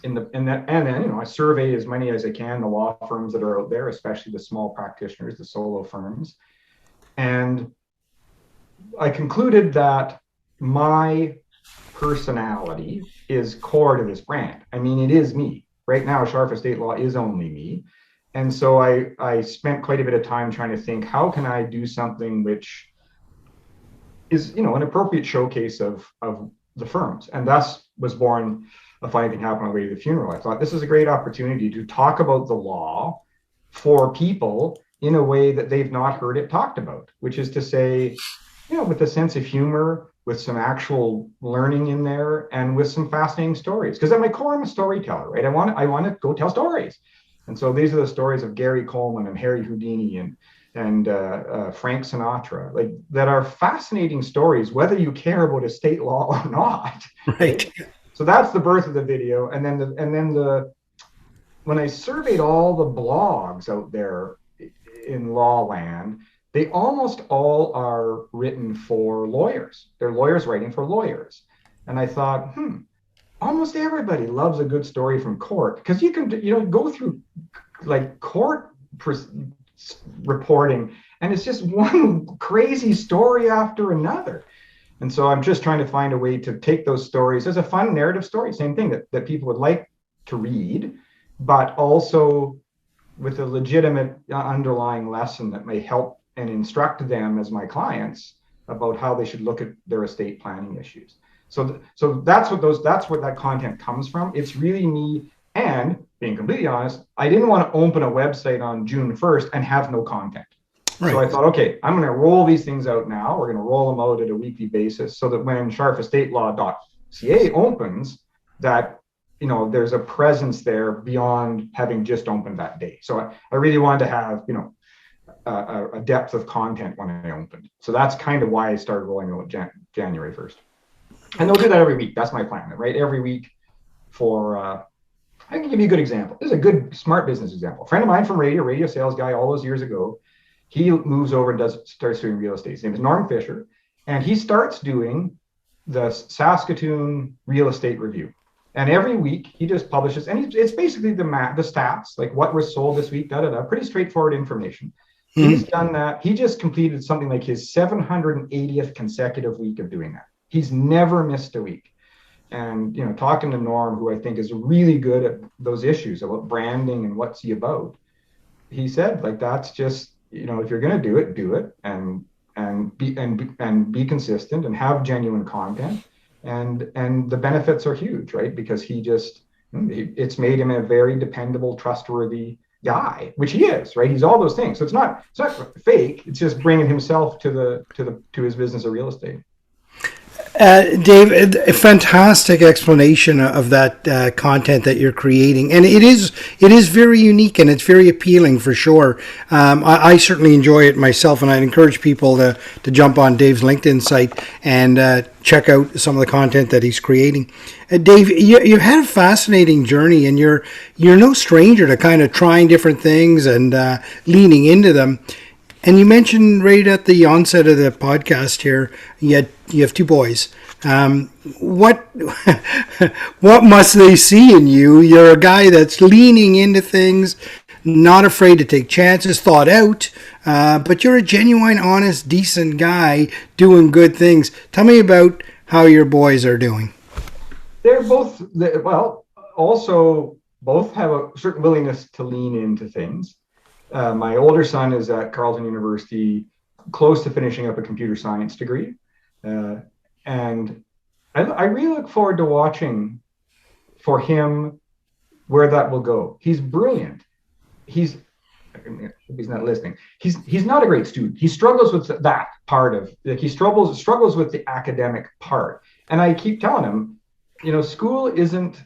[SPEAKER 4] And then I survey as many as I can, the law firms that are out there, especially the small practitioners, the solo firms. And I concluded that my personality is core to this brand. I mean, it is me. Right now, Scharf Estate Law is only me. And so I spent quite a bit of time trying to think, how can I do something which is, an appropriate showcase of the firms? And thus was born A Funny Thing Happened on the Way to the Funeral. I thought this is a great opportunity to talk about the law for people in a way that they've not heard it talked about, which is to say, with a sense of humor, with some actual learning in there, and with some fascinating stories. Because at my core, I'm a storyteller, right? I want to go tell stories. And so these are the stories of Gary Coleman and Harry Houdini and Frank Sinatra, like, that are fascinating stories, whether you care about estate law or not.
[SPEAKER 2] Right.
[SPEAKER 4] So that's the birth of the video. And then when I surveyed all the blogs out there in law land, they almost all are written for lawyers. They're lawyers writing for lawyers. And I thought, almost everybody loves a good story from court, because you can, go through like court reporting, and it's just one crazy story after another. And so I'm just trying to find a way to take those stories as a fun narrative story, same thing that people would like to read, but also with a legitimate underlying lesson that may help and instruct them as my clients about how they should look at their estate planning issues. So that's where that content comes from. It's really me, and being completely honest, I didn't want to open a website on June 1st and have no content. Right. So I thought, okay, I'm going to roll these things out now. We're going to roll them out at a weekly basis so that when scharfestatelaw.ca opens, that, there's a presence there beyond having just opened that day. So I really wanted to have, a depth of content when I opened. So that's kind of why I started rolling out January 1st. And they'll do that every week. That's my plan, right? Every week for, I can give you a good example. This is a good, smart business example. A friend of mine from radio sales guy all those years ago, he moves over and starts doing real estate. His name is Norm Fisher. And he starts doing the Saskatoon Real Estate Review. And every week he just publishes, and it's basically the stats, like what was sold this week, pretty straightforward information. Mm-hmm. He's done that. He just completed something like his 780th consecutive week of doing that. He's never missed a week. And, talking to Norm, who I think is really good at those issues about branding and what's he about, he said, like, that's just, if you're going to do it and be consistent and have genuine content. And the benefits are huge, right? Because it's made him a very dependable, trustworthy guy, which he is, right? He's all those things. So it's not fake. It's just bringing himself to his business of real estate.
[SPEAKER 2] Dave, a fantastic explanation of that content that you're creating, and it is very unique and it's very appealing for sure. I certainly enjoy it myself, and I'd encourage people to jump on Dave's LinkedIn site and check out some of the content that he's creating. Dave, you had a fascinating journey, and you're no stranger to kind of trying different things and leaning into them. And you mentioned right at the onset of the podcast here, you have two boys. What must they see in you? You're a guy that's leaning into things, not afraid to take chances, thought out, but you're a genuine, honest, decent guy doing good things. Tell me about how your boys are doing.
[SPEAKER 4] They're both, also both have a certain willingness to lean into things. My older son is at Carleton University, close to finishing up a computer science degree. And I really look forward to watching for him where that will go. He's brilliant. He's not listening. He's not a great student. He struggles with that part of, like, he struggles with the academic part. And I keep telling him, school isn't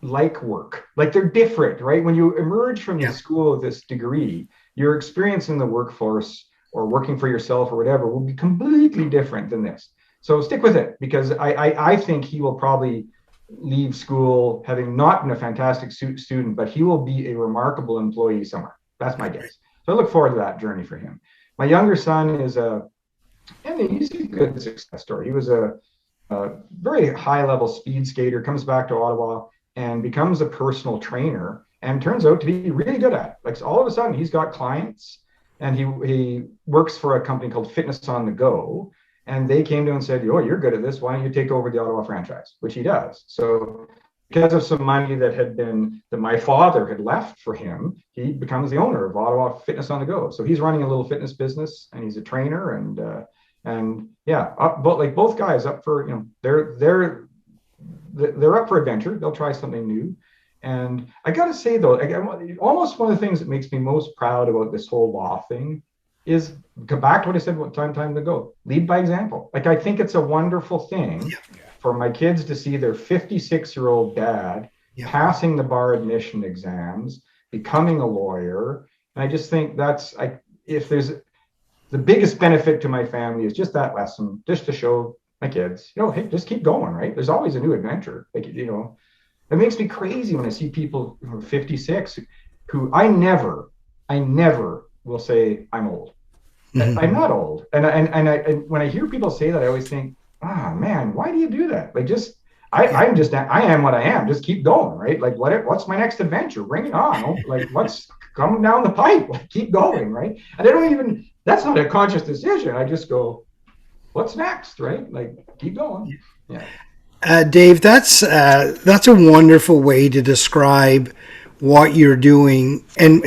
[SPEAKER 4] like work. Like, they're different, right? When you emerge from the school with this degree, your experience in the workforce or working for yourself or whatever will be completely different than this. So stick with it, because I think he will probably leave school having not been a fantastic student, but he will be a remarkable employee somewhere. That's my guess. So I look forward to that journey for him. My younger son he's a good success story. He was a very high level speed skater, comes back to Ottawa and becomes a personal trainer, and turns out to be really good at it. Like, so all of a sudden he's got clients, and he works for a company called Fitness on the Go. And they came to him and said, "Oh, you're good at this. Why don't you take over the Ottawa franchise?" Which he does. So because of some money that my father had left for him, he becomes the owner of Ottawa Fitness on the Go. So he's running a little fitness business, and he's a trainer, but both guys up for, they're up for adventure. They'll try something new. And I got to say, though, almost one of the things that makes me most proud about this whole law thing is, go back to what I said time ago, lead by example. Like, I think it's a wonderful thing for my kids to see their 56-year-old dad passing the bar admission exams, becoming a lawyer. And I just think if there's the biggest benefit to my family is just that lesson, just to show my kids, hey, just keep going, right? There's always a new adventure. Like, it makes me crazy when I see people who are 56 who I never will say I'm old. Mm-hmm. I'm not old. And when I hear people say that, I always think, man, why do you do that? Like, I am what I am. Just keep going, right? Like, what's my next adventure? Bring it on. Like, what's coming down the pipe? Like, keep going, right? And that's not a conscious decision. I just go, what's next, right? Like, keep going. Yeah.
[SPEAKER 2] Dave, that's a wonderful way to describe what you're doing, and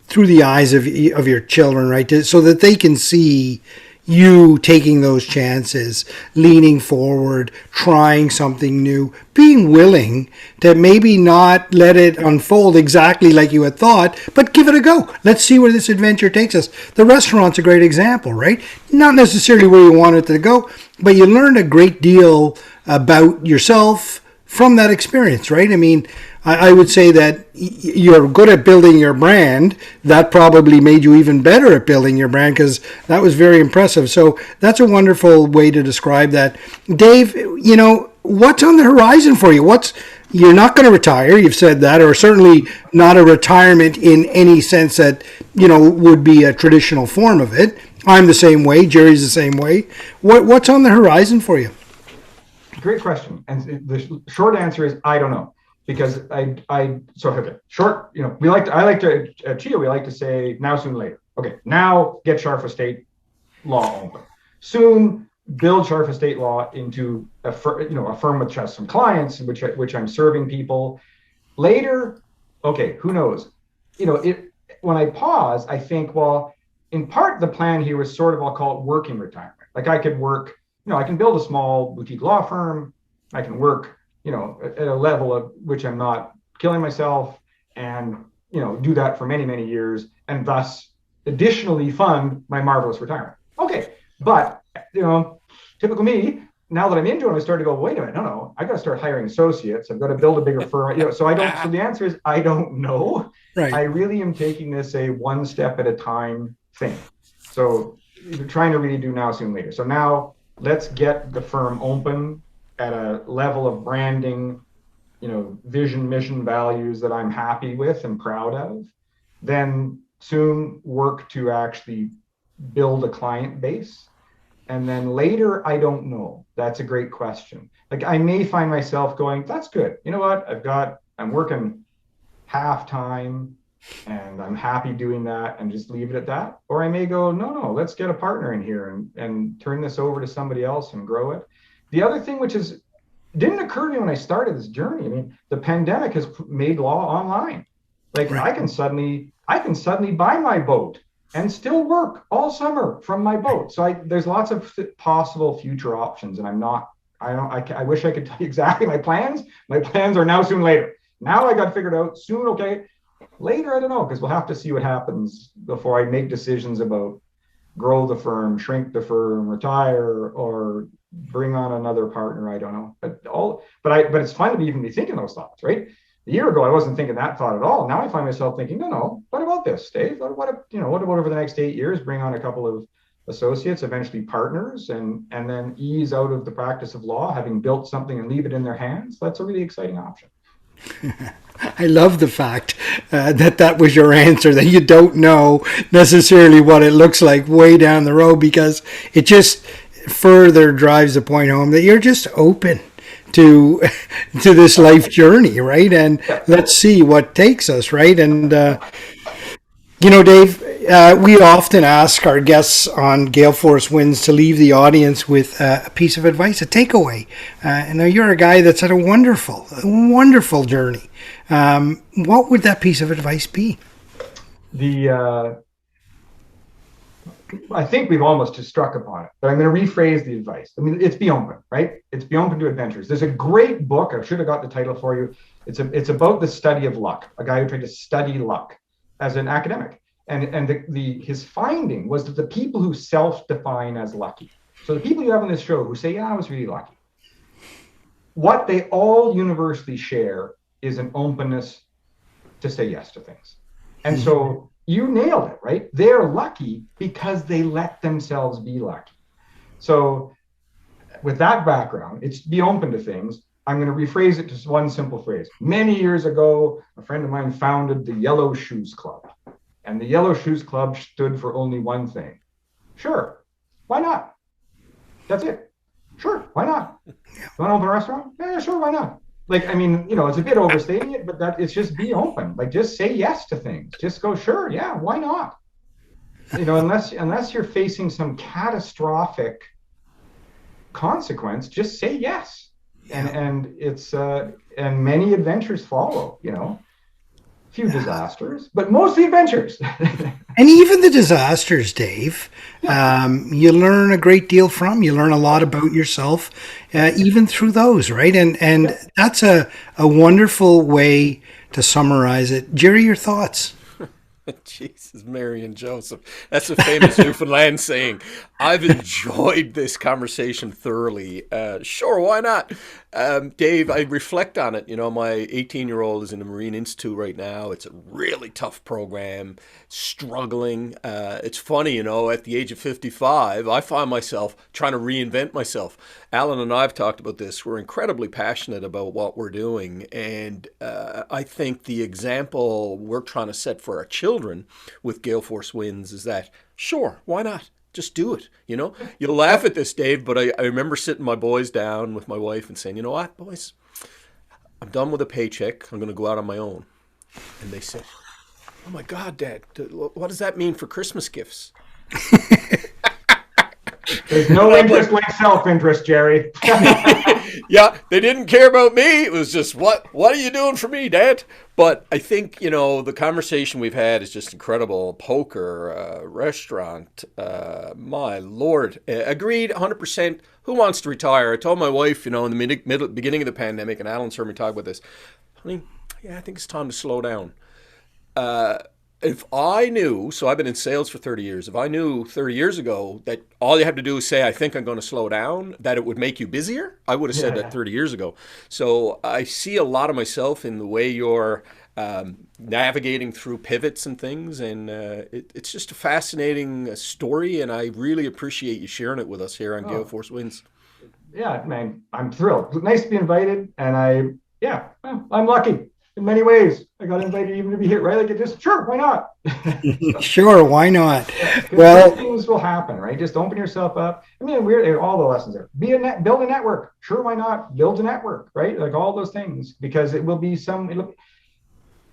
[SPEAKER 2] through the eyes of your children, right? So that they can see, you taking those chances, leaning forward, trying something new, being willing to maybe not let it unfold exactly like you had thought, but give it a go. Let's see where this adventure takes us. The restaurant's a great example, right? Not necessarily where you wanted to go, but you learned a great deal about yourself from that experience, right? I mean, I would say that you're good at building your brand. That probably made you even better at building your brand, because that was very impressive. So that's a wonderful way to describe that. Dave, what's on the horizon for you? You're not going to retire, you've said that, or certainly not a retirement in any sense that, would be a traditional form of it. I'm the same way. Jerry's the same way. What's on the horizon for you?
[SPEAKER 4] Great question. And the short answer is, I don't know. Because short, I like to, at CHEO, we like to say now, soon, later. Okay, now get Scharf Estate Law open. Soon, build Scharf Estate Law into a firm which has some clients, which I'm serving people. Later, okay, who knows? When I pause, I think, well, in part, the plan here was sort of, I'll call it working retirement. Like I could work, I can build a small boutique law firm. I can work at a level of which I'm not killing myself, and, do that for many, many years, and thus additionally fund my marvelous retirement. Okay. But, typical me, now that I'm into it, I start to go, wait a minute, no, I got to start hiring associates. I've got to build a bigger firm. So the answer is, I don't know. Right. I really am taking this a one step at a time thing. So trying to really do now, soon, later. So now let's get the firm open at a level of branding, vision, mission, values that I'm happy with and proud of. Then soon work to actually build a client base. And then later, I don't know. That's a great question. Like I may find myself going, that's good. You know what? I'm working half time and I'm happy doing that and just leave it at that. Or I may go, no, let's get a partner in here and turn this over to somebody else and grow it. The other thing, which didn't occur to me when I started this journey, I mean, the pandemic has made law online. Like right. I can suddenly buy my boat and still work all summer from my boat. So there's lots of possible future options, and I wish I could tell you exactly my plans. My plans are now, soon, later. Now I got figured out. Soon, okay. Later, I don't know, because we'll have to see what happens before I make decisions about grow the firm, shrink the firm, retire, or bring on another partner. I don't know, but it's fun to even be thinking those thoughts, right? A year ago, I wasn't thinking that thought at all. Now I find myself thinking, no, what about this, Dave? What about over the next 8 years, bring on a couple of associates, eventually partners, and then ease out of the practice of law, having built something and leave it in their hands? That's a really exciting option.
[SPEAKER 2] I love the fact that was your answer, that you don't know necessarily what it looks like way down the road, because it just further drives the point home that you're just open to this life journey, right? And let's see what takes us, right? And Dave, we often ask our guests on Gale Force Winds to leave the audience with a piece of advice, a takeaway. And now you're a guy that's had a wonderful journey. What would that piece of advice be? I think we've almost just struck upon it, but I'm going to rephrase the advice. I mean, it's be open, right? It's be open to adventures. There's a great book. I should have got the title for you. It's about the study of luck. A guy who tried to study luck as an academic, and his finding was that the people who self-define as lucky, so the people you have on this show who say, yeah, I was really lucky, what they all universally share is an openness to say yes to things. And so you nailed it, right? They're lucky because they let themselves be lucky. So with that background, it's be open to things. I'm going to rephrase it to one simple phrase. Many years ago, a friend of mine founded the Yellow Shoes Club. And the Yellow Shoes Club stood for only one thing. Sure, why not? That's it. Sure, why not? You want to open a restaurant? Yeah, sure, why not? Like, I mean, it's a bit overstating it, but it's just be open. Like, just say yes to things. Just go, sure, yeah, why not? Unless you're facing some catastrophic consequence, just say yes. And it's and many adventures follow. Few disasters, but mostly adventures. And even the disasters, Dave, you learn a great deal from. You learn a lot about yourself, even through those, right? And that's a wonderful way to summarize it. Jerry, your thoughts?
[SPEAKER 3] Jesus, Mary and Joseph. That's a famous Newfoundland saying. I've enjoyed this conversation thoroughly. Sure, why not? Dave, I reflect on it. You know, my 18-year-old is in the Marine Institute right now. It's a really tough program, struggling. It's funny, you know, at the age of 55, I find myself trying to reinvent myself. Alan and I have talked about this. We're incredibly passionate about what we're doing. And I think the example we're trying to set for our children with Gale Force Winds is that, sure, why not? Just do it, you know? You'll laugh at this, Dave, but I remember sitting my boys down with my wife and saying, you know what, boys? I'm done with a paycheck. I'm going to go out on my own. And they said, oh, my God, Dad, what does that mean for Christmas gifts?
[SPEAKER 4] There's no interest like self-interest, Jerry.
[SPEAKER 3] Yeah, they didn't care about me. It was just, what are you doing for me, Dad? But I think, you know, the conversation we've had is just incredible. Poker, restaurant, my Lord. Agreed, 100%. Who wants to retire? I told my wife, you know, in the beginning of the pandemic, and Alan's heard me talk about this, honey, yeah, I think it's time to slow down. If I knew, so I've been in sales for 30 years, if I knew 30 years ago that all you have to do is say, I think I'm going to slow down, that it would make you busier, I would have said that 30 years ago. So I see a lot of myself in the way you're navigating through pivots and things, and it's just a fascinating story, and I really appreciate you sharing it with us here on Gale Force Winds.
[SPEAKER 4] Yeah, man, I'm thrilled. Nice to be invited, and I'm lucky. In many ways, I got invited even to be here, right? Like, it just, sure, why not?
[SPEAKER 2] Sure, why not?
[SPEAKER 4] Well, things will happen, right? Just open yourself up. I mean, all the lessons there. Build a network. Sure, why not? Build a network, right? Like all those things, because it will be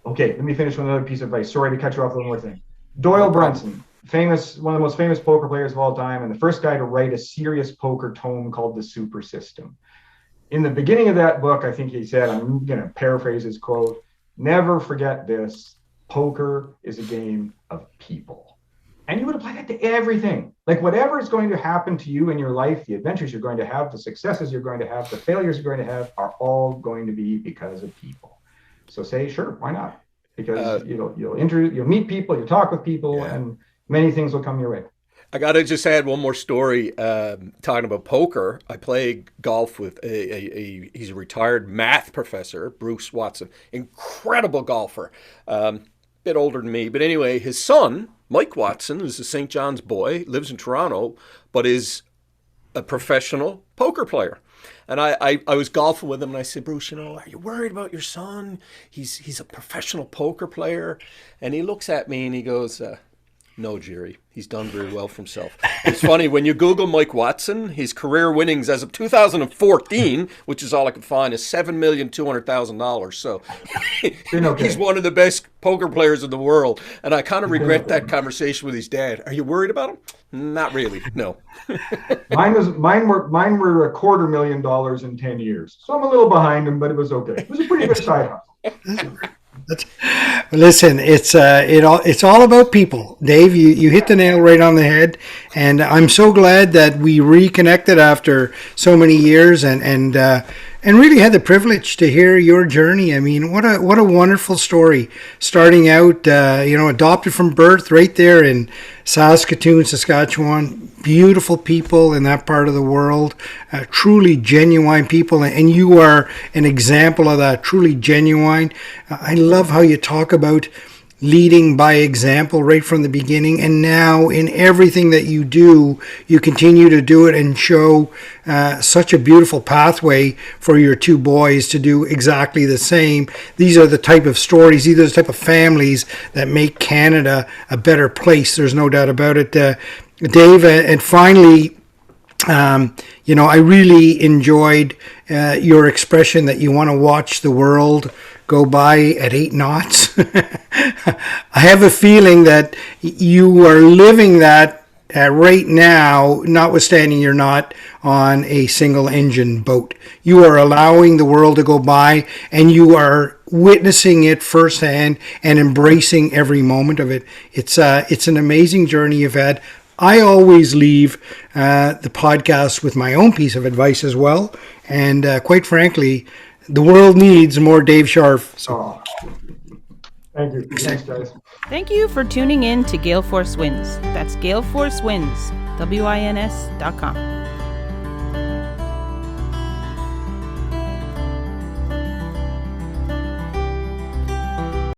[SPEAKER 4] okay, let me finish with another piece of advice. Sorry to cut you off, one more thing. Doyle Brunson, one of the most famous poker players of all time, and the first guy to write a serious poker tome called The Super System. In the beginning of that book, I think he said, I'm going to paraphrase his quote, never forget this, poker is a game of people. And you would apply that to everything. Like whatever is going to happen to you in your life, the adventures you're going to have, the successes you're going to have, the failures you're going to have are all going to be because of people. So say, sure, why not? Because you'll meet people, you'll talk with people, and many things will come your way.
[SPEAKER 3] I got to just add one more story. Talking about poker, I play golf with he's a retired math professor, Bruce Watson. Incredible golfer. Bit older than me. But anyway, his son, Mike Watson, is a St. John's boy, lives in Toronto, but is a professional poker player. And I was golfing with him, and I said, Bruce, you know, are you worried about your son? He's a professional poker player. And he looks at me and he goes, no, Jerry, he's done very well for himself. It's funny, when you Google Mike Watson, his career winnings as of 2014, which is all I could find, is $7,200,000. So he's one of the best poker players in the world. And I kind of regret that conversation with his dad. Are you worried about him? Not really, no.
[SPEAKER 4] Mine were $250,000 in 10 years. So I'm a little behind him, but it was okay. It was a pretty good side hustle.
[SPEAKER 2] Listen, it's all about people, Dave. You hit the nail right on the head, and I'm so glad that we reconnected after so many years, and really had the privilege to hear your journey. I mean, what a wonderful story. Starting out, adopted from birth right there in Saskatoon, Saskatchewan. Beautiful people in that part of the world, truly genuine people, and you are an example of that, truly genuine. I love how you talk about leading by example right from the beginning, and now in everything that you do, you continue to do it and show such a beautiful pathway for your two boys to do exactly the same. These are the type of stories, these are the type of families that make Canada a better place. There's no doubt about it. Dave, and finally, I really enjoyed your expression that you want to watch the world go by at 8 knots. I have a feeling that you are living that right now, notwithstanding you're not on a single engine boat, you are allowing the world to go by and you are witnessing it firsthand and embracing every moment of it. It's an amazing journey you've had. I always leave the podcast with my own piece of advice as well. And quite frankly, the world needs more Dave Scharf. So.
[SPEAKER 4] Thank you. Thanks, guys.
[SPEAKER 5] Thank you for tuning in to Gale Force Winds. That's Gale Force Winds, WINS.com.